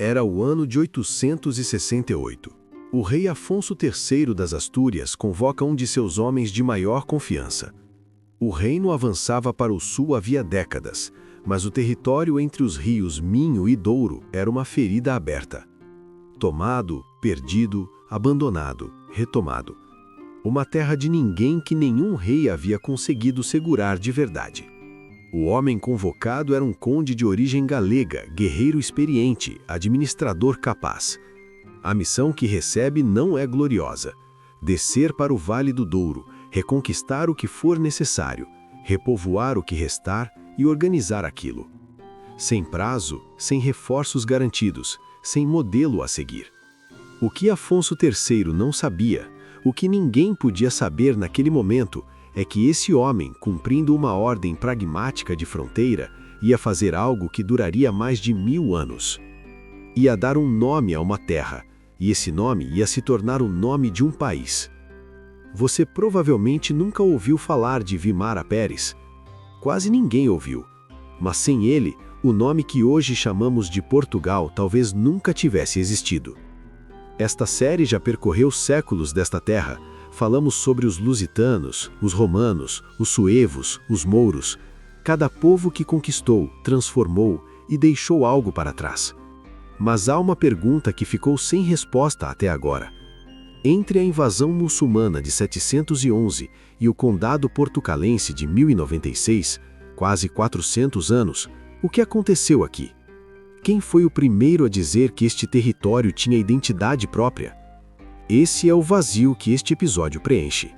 Era o ano de 868. O rei Afonso III das Astúrias convoca um de seus homens de maior confiança. O reino avançava para o sul havia décadas, mas o território entre os rios Minho e Douro era uma ferida aberta. Tomado, perdido, abandonado, retomado. Uma terra de ninguém que nenhum rei havia conseguido segurar de verdade. O homem convocado era um conde de origem galega, guerreiro experiente, administrador capaz. A missão que recebe não é gloriosa. Descer para o Vale do Douro, reconquistar o que for necessário, repovoar o que restar e organizar aquilo. Sem prazo, sem reforços garantidos, sem modelo a seguir. O que Afonso III não sabia, o que ninguém podia saber naquele momento, é que esse homem, cumprindo uma ordem pragmática de fronteira, ia fazer algo que duraria mais de 1000 anos. Ia dar um nome a uma terra, e esse nome ia se tornar o nome de um país. Você provavelmente nunca ouviu falar de Vimara Pérez. Quase ninguém ouviu. Mas sem ele, o nome que hoje chamamos de Portugal talvez nunca tivesse existido. Esta série já percorreu séculos desta terra. Falamos sobre os lusitanos, os romanos, os suevos, os mouros. Cada povo que conquistou, transformou e deixou algo para trás. Mas há uma pergunta que ficou sem resposta até agora. Entre a invasão muçulmana de 711 e o condado portucalense de 1096, quase 400 anos, o que aconteceu aqui? Quem foi o primeiro a dizer que este território tinha identidade própria? Esse é o vazio que este episódio preenche.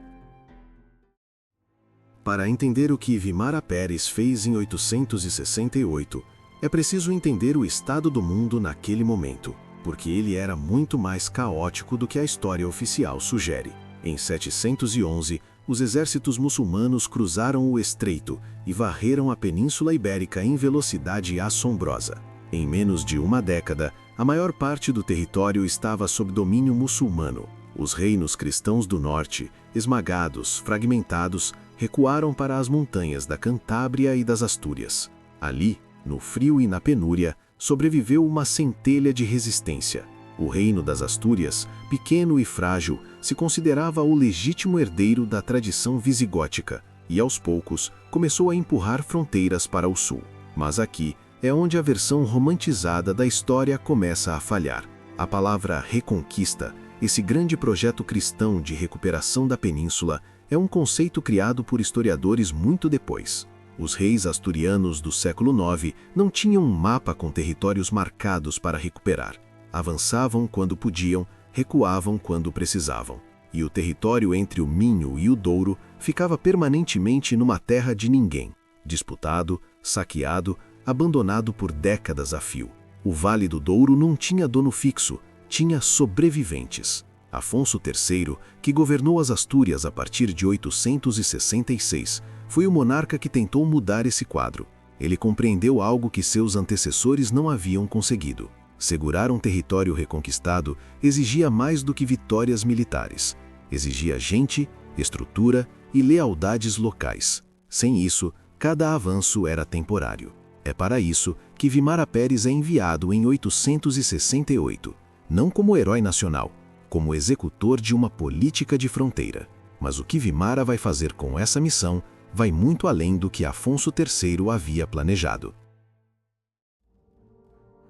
Para entender o que Vimara Pérez fez em 868, é preciso entender o estado do mundo naquele momento, porque ele era muito mais caótico do que a história oficial sugere. Em 711, os exércitos muçulmanos cruzaram o estreito e varreram a Península Ibérica em velocidade assombrosa. Em menos de uma década, a maior parte do território estava sob domínio muçulmano. Os reinos cristãos do norte, esmagados, fragmentados, recuaram para as montanhas da Cantábria e das Astúrias. Ali, no frio e na penúria, sobreviveu uma centelha de resistência. O reino das Astúrias, pequeno e frágil, se considerava o legítimo herdeiro da tradição visigótica e, aos poucos, começou a empurrar fronteiras para o sul. Mas aqui é onde a versão romantizada da história começa a falhar. A palavra reconquista, esse grande projeto cristão de recuperação da península, é um conceito criado por historiadores muito depois. Os reis asturianos do século IX não tinham um mapa com territórios marcados para recuperar. Avançavam quando podiam, recuavam quando precisavam. E o território entre o Minho e o Douro ficava permanentemente numa terra de ninguém, disputado, saqueado, abandonado por décadas a fio. O Vale do Douro não tinha dono fixo, tinha sobreviventes. Afonso III, que governou as Astúrias a partir de 866, foi o monarca que tentou mudar esse quadro. Ele compreendeu algo que seus antecessores não haviam conseguido. Segurar um território reconquistado exigia mais do que vitórias militares. Exigia gente, estrutura e lealdades locais. Sem isso, cada avanço era temporário. É para isso que Vimara Pérez é enviado em 868, não como herói nacional, como executor de uma política de fronteira. Mas o que Vimara vai fazer com essa missão vai muito além do que Afonso III havia planejado.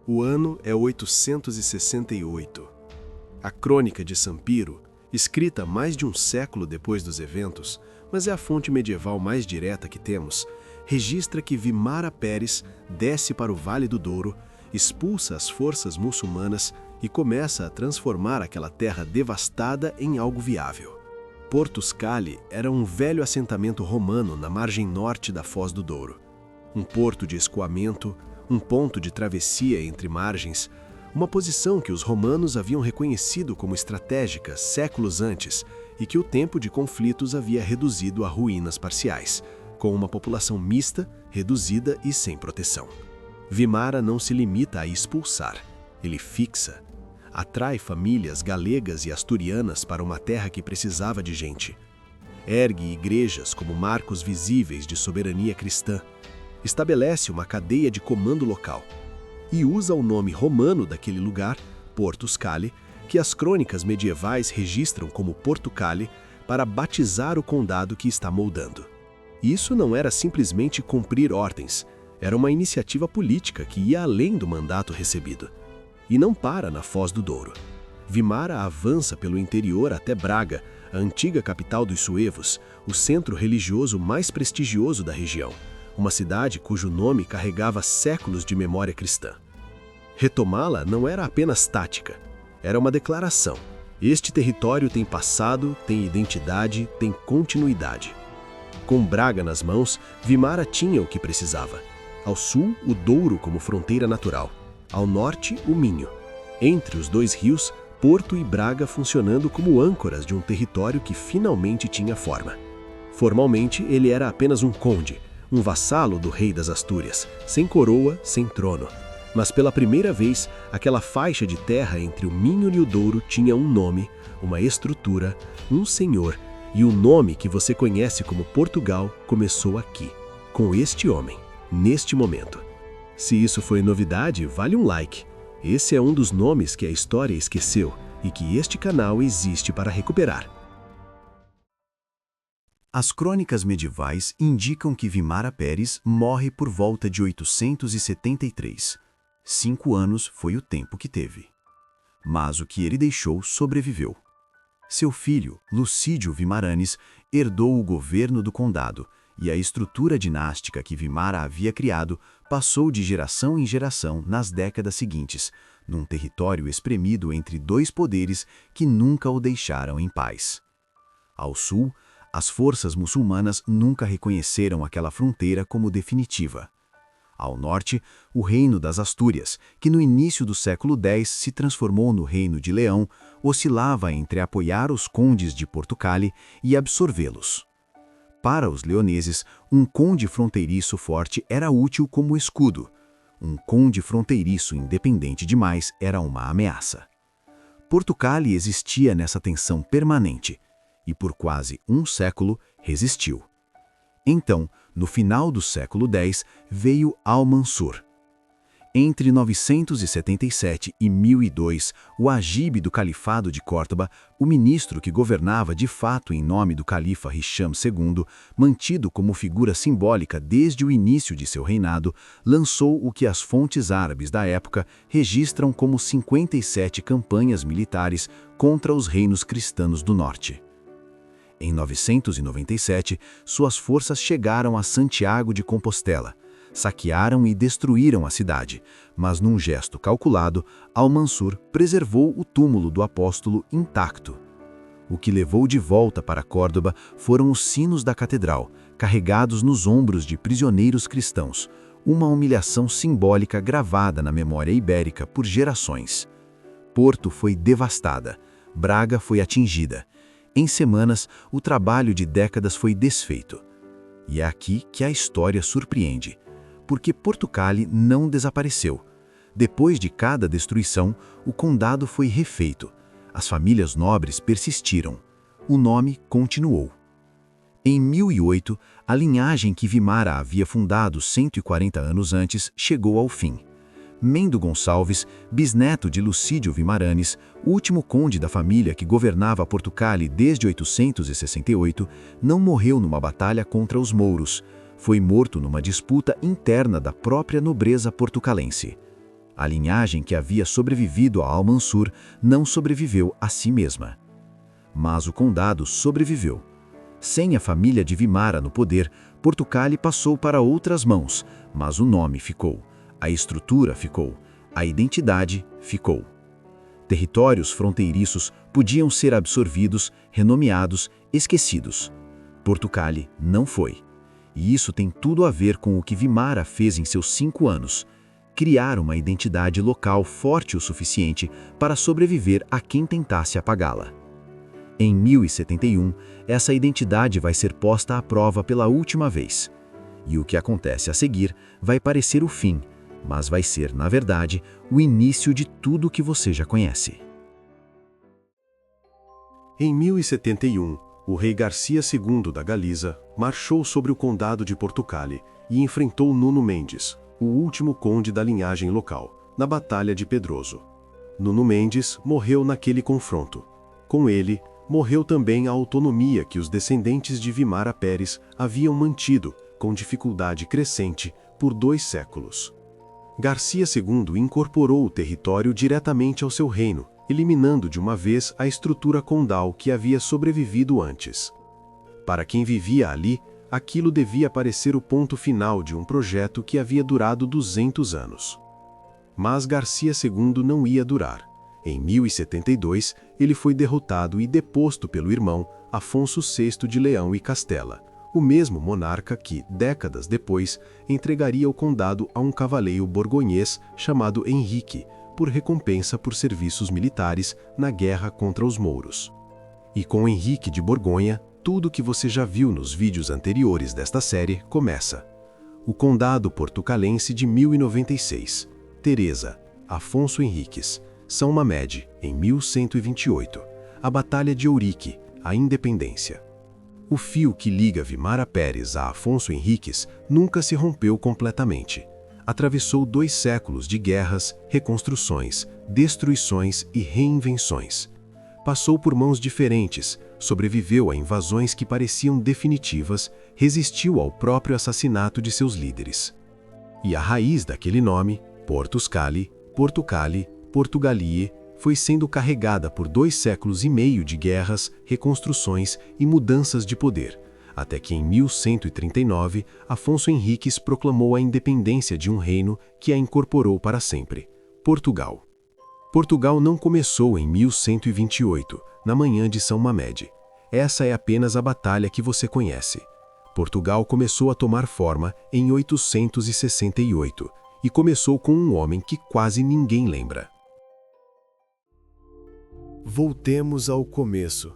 O ano é 868. A Crônica de Sampiro, escrita mais de um século depois dos eventos, mas é a fonte medieval mais direta que temos, registra que Vimara Pérez desce para o Vale do Douro, expulsa as forças muçulmanas e começa a transformar aquela terra devastada em algo viável. Porto Scali era um velho assentamento romano na margem norte da Foz do Douro. Um porto de escoamento, um ponto de travessia entre margens, uma posição que os romanos haviam reconhecido como estratégica séculos antes e que o tempo de conflitos havia reduzido a ruínas parciais, com uma população mista, reduzida e sem proteção. Vimara não se limita a expulsar, ele fixa. Atrai famílias galegas e asturianas para uma terra que precisava de gente. Ergue igrejas como marcos visíveis de soberania cristã. Estabelece uma cadeia de comando local. e usa o nome romano daquele lugar, Portus Cale, que as crônicas medievais registram como Portucale, para batizar o condado que está moldando. Isso não era simplesmente cumprir ordens, era uma iniciativa política que ia além do mandato recebido. E não para na Foz do Douro. Vimara avança pelo interior até Braga, a antiga capital dos suevos, o centro religioso mais prestigioso da região, uma cidade cujo nome carregava séculos de memória cristã. Retomá-la não era apenas tática, era uma declaração. Este território tem passado, tem identidade, tem continuidade. Com Braga nas mãos, Vimara tinha o que precisava. Ao sul, o Douro como fronteira natural. Ao norte, o Minho. Entre os dois rios, Porto e Braga funcionando como âncoras de um território que finalmente tinha forma. Formalmente, ele era apenas um conde, um vassalo do rei das Astúrias, sem coroa, sem trono. Mas pela primeira vez, aquela faixa de terra entre o Minho e o Douro tinha um nome, uma estrutura, um senhor, e o nome que você conhece como Portugal começou aqui, com este homem, neste momento. Se isso foi novidade, vale um like. Esse é um dos nomes que a história esqueceu e que este canal existe para recuperar. As crônicas medievais indicam que Vimara Pérez morre por volta de 873. 5 anos foi o tempo que teve. Mas o que ele deixou sobreviveu. Seu filho, Lucídio Vimaranes, herdou o governo do condado, e a estrutura dinástica que Vimara havia criado passou de geração em geração nas décadas seguintes, num território espremido entre dois poderes que nunca o deixaram em paz. Ao sul, as forças muçulmanas nunca reconheceram aquela fronteira como definitiva. Ao norte, o Reino das Astúrias, que no início do século X se transformou no Reino de Leão, oscilava entre apoiar os condes de Portucale e absorvê-los. Para os leoneses, um conde fronteiriço forte era útil como escudo. Um conde fronteiriço independente demais era uma ameaça. Portucale existia nessa tensão permanente e, por quase um século, resistiu. Então, no final do século X, veio Al-Mansur. Entre 977 e 1002, o agibe do Califado de Córdoba, o ministro que governava de fato em nome do califa Hisham II, mantido como figura simbólica desde o início de seu reinado, lançou o que as fontes árabes da época registram como 57 campanhas militares contra os reinos cristãos do norte. Em 997, suas forças chegaram a Santiago de Compostela, saquearam e destruíram a cidade, mas num gesto calculado, Al-Mansur preservou o túmulo do apóstolo intacto. O que levou de volta para Córdoba foram os sinos da catedral, carregados nos ombros de prisioneiros cristãos, uma humilhação simbólica gravada na memória ibérica por gerações. Porto foi devastada, Braga foi atingida. Em semanas, o trabalho de décadas foi desfeito. E é aqui que a história surpreende, porque Portucale não desapareceu. Depois de cada destruição, o condado foi refeito. As famílias nobres persistiram. O nome continuou. Em 1008, a linhagem que Vimara havia fundado 140 anos antes chegou ao fim. Mendo Gonçalves, bisneto de Lucídio Vimaranes, último conde da família que governava Portucale desde 868, não morreu numa batalha contra os mouros. Foi morto numa disputa interna da própria nobreza portucalense. A linhagem que havia sobrevivido a Al-Mansur não sobreviveu a si mesma. Mas o condado sobreviveu. Sem a família de Vimara no poder, Portucale passou para outras mãos, mas o nome ficou. A estrutura ficou, a identidade ficou. Territórios fronteiriços podiam ser absorvidos, renomeados, esquecidos. Portucale não foi. E isso tem tudo a ver com o que Vimara fez em seus 5 anos: criar uma identidade local forte o suficiente para sobreviver a quem tentasse apagá-la. Em 1071, essa identidade vai ser posta à prova pela última vez. E o que acontece a seguir vai parecer o fim, mas vai ser, na verdade, o início de tudo que você já conhece. Em 1071, o rei Garcia II da Galiza marchou sobre o condado de Portucale e enfrentou Nuno Mendes, o último conde da linhagem local. na Batalha de Pedroso. Nuno Mendes morreu naquele confronto. Com ele, morreu também a autonomia que os descendentes de Vimara Pérez haviam mantido, com dificuldade crescente, por 2 séculos. Garcia II incorporou o território diretamente ao seu reino, eliminando de uma vez a estrutura condal que havia sobrevivido antes. Para quem vivia ali, aquilo devia parecer o ponto final de um projeto que havia durado 200 anos. Mas Garcia II não ia durar. Em 1072, ele foi derrotado e deposto pelo irmão Afonso VI de Leão e Castela, o mesmo monarca que, décadas depois, entregaria o condado a um cavaleiro borgonhês chamado Henrique, por recompensa por serviços militares na guerra contra os mouros. E com Henrique de Borgonha, tudo que você já viu nos vídeos anteriores desta série começa. O Condado Portucalense de 1096, Teresa, Afonso Henriques, São Mamede, em 1128, a Batalha de Ourique, a Independência. O fio que liga Vimara Pérez a Afonso Henriques nunca se rompeu completamente. Atravessou 2 séculos de guerras, reconstruções, destruições e reinvenções. Passou por mãos diferentes, sobreviveu a invasões que pareciam definitivas, resistiu ao próprio assassinato de seus líderes. E a raiz daquele nome, Portuscali, Portucali, Portugalie, foi sendo carregada por 2 séculos e meio de guerras, reconstruções e mudanças de poder, até que em 1139, Afonso Henriques proclamou a independência de um reino que a incorporou para sempre, Portugal. Portugal não começou em 1128, na manhã de São Mamede. Essa é apenas a batalha que você conhece. Portugal começou a tomar forma em 868, e começou com um homem que quase ninguém lembra. Voltemos ao começo.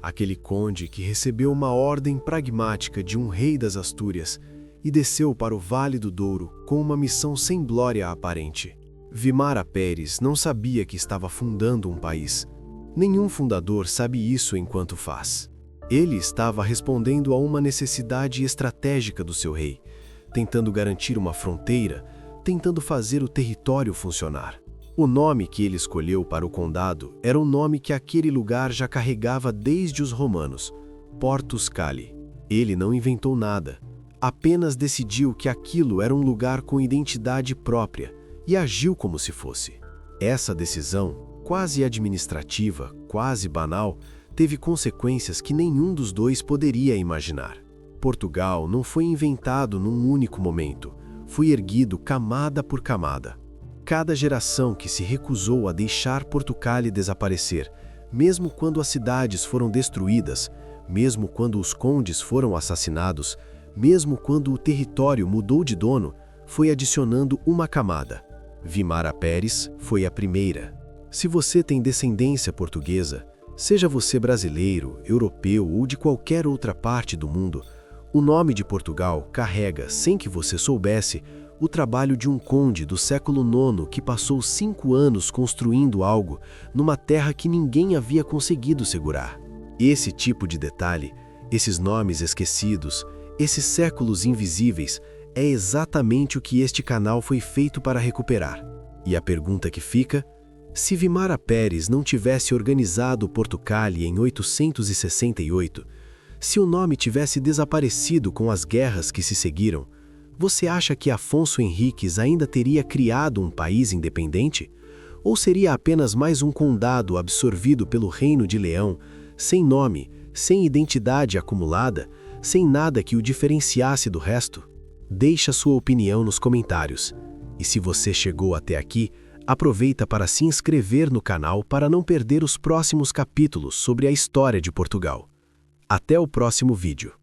Aquele conde que recebeu uma ordem pragmática de um rei das Astúrias e desceu para o Vale do Douro com uma missão sem glória aparente. Vimara Pérez não sabia que estava fundando um país. Nenhum fundador sabe isso enquanto faz. Ele estava respondendo a uma necessidade estratégica do seu rei, tentando garantir uma fronteira, tentando fazer o território funcionar. O nome que ele escolheu para o condado era o nome que aquele lugar já carregava desde os romanos, Portuscali. Ele não inventou nada, apenas decidiu que aquilo era um lugar com identidade própria e agiu como se fosse. Essa decisão, quase administrativa, quase banal, teve consequências que nenhum dos dois poderia imaginar. Portugal não foi inventado num único momento, foi erguido camada por camada. Cada geração que se recusou a deixar Portugal desaparecer, mesmo quando as cidades foram destruídas, mesmo quando os condes foram assassinados, mesmo quando o território mudou de dono, foi adicionando uma camada. Vimara Pérez foi a primeira. Se você tem descendência portuguesa, seja você brasileiro, europeu ou de qualquer outra parte do mundo, o nome de Portugal carrega, sem que você soubesse, o trabalho de um conde do século IX que passou 5 anos construindo algo numa terra que ninguém havia conseguido segurar. Esse tipo de detalhe, esses nomes esquecidos, esses séculos invisíveis, é exatamente o que este canal foi feito para recuperar. E a pergunta que fica: se Vimara Pérez não tivesse organizado Portugal em 868, se o nome tivesse desaparecido com as guerras que se seguiram, você acha que Afonso Henriques ainda teria criado um país independente? Ou seria apenas mais um condado absorvido pelo Reino de Leão, sem nome, sem identidade acumulada, sem nada que o diferenciasse do resto? Deixa sua opinião nos comentários. E se você chegou até aqui, aproveita para se inscrever no canal para não perder os próximos capítulos sobre a história de Portugal. Até o próximo vídeo.